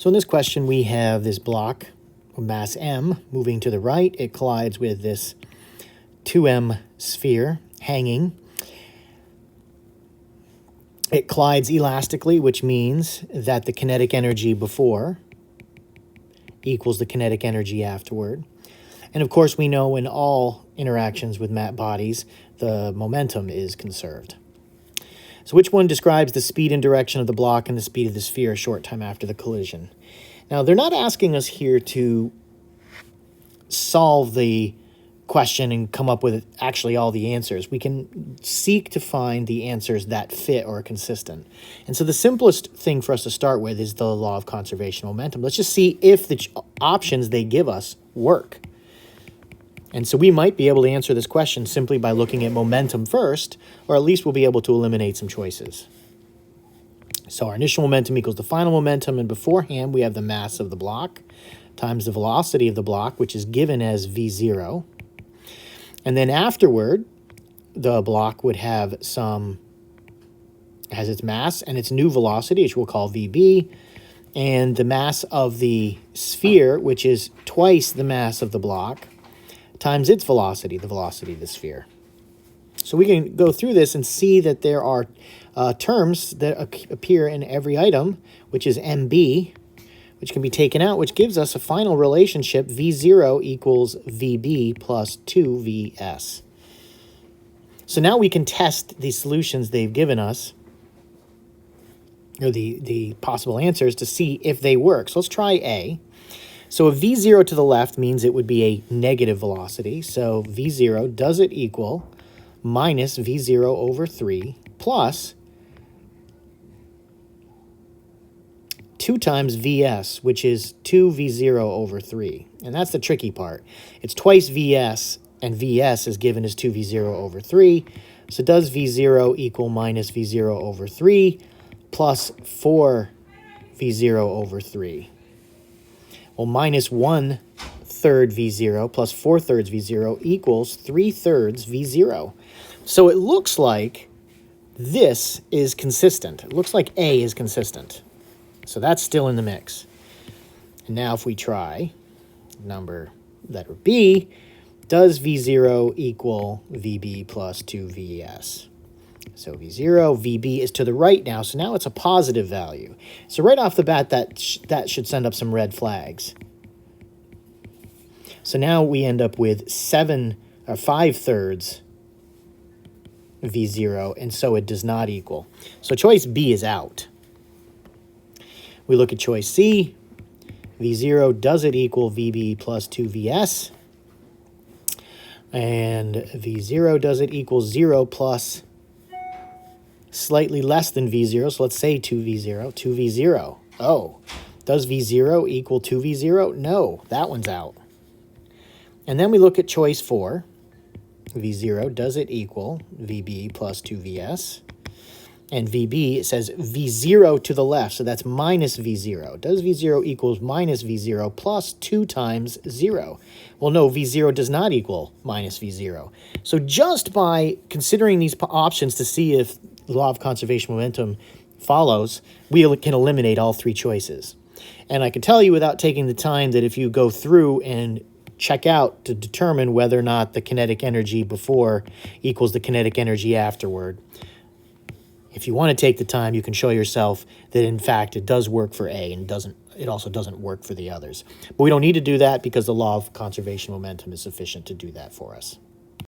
So in this question, we have this block of mass m moving to the right. It collides with this 2m sphere hanging. It collides elastically, which means that the kinetic energy before equals the kinetic energy afterward. And of course, we know in all interactions with bodies, the momentum is conserved. So which one describes the speed and direction of the block and the speed of the sphere a short time after the collision? Now, they're not asking us here to solve the question and come up with actually all the answers. We can seek to find the answers that fit or are consistent. And so the simplest thing for us to start with is the law of conservation of momentum. Let's just see if the options they give us work. And so we might be able to answer this question simply by looking at momentum first, or at least we'll be able to eliminate some choices. So our initial momentum equals the final momentum, and beforehand we have the mass of the block times the velocity of the block, which is given as v0. And then afterward, the block would have has its mass and its new velocity, which we'll call vb, and the mass of the sphere, which is twice the mass of the block, times its velocity, the velocity of the sphere. So we can go through this and see that there are terms that appear in every item, which is mb, which can be taken out, which gives us a final relationship, v0 equals vb plus 2vs. So now we can test the solutions they've given us, or the possible answers, to see if they work. So let's try A. So a v0 to the left means it would be a negative velocity. So v0, does it equal minus v0 over 3 plus 2 times vs, which is 2v0 over 3. And that's the tricky part. It's twice vs, and vs is given as 2v0 over 3. So does v0 equal minus v0 over 3 plus 4 v0 over 3? Well, minus 1/3 v0 plus 4/3 v0 equals 3/3 v0. So it looks like this is consistent. It looks like A is consistent. So that's still in the mix. And now if we try letter B, does v0 equal vb plus 2vs? So v0, vb is to the right now, so now it's a positive value. So right off the bat, that should send up some red flags. So now we end up with 5/3 v0, and so it does not equal. So choice B is out. We look at choice C. v0, does it equal vb plus 2vs? And v0, does it equal 0 plus slightly less than v0, so let's say 2v0. Oh, does v0 equal 2v0? No, that one's out. And then we look at choice 4. v0, does it equal vb plus 2vs? And vb, it says v0 to the left, so that's minus v0. Does v0 equals minus v0 plus 2 times 0? Well, no, v0 does not equal minus v0. So just by considering these options to see if the law of conservation momentum follows, we can eliminate all three choices. And I can tell you without taking the time that if you go through and check out to determine whether or not the kinetic energy before equals the kinetic energy afterward, if you want to take the time, you can show yourself that, in fact, it does work for A and it also doesn't work for the others. But we don't need to do that because the law of conservation momentum is sufficient to do that for us.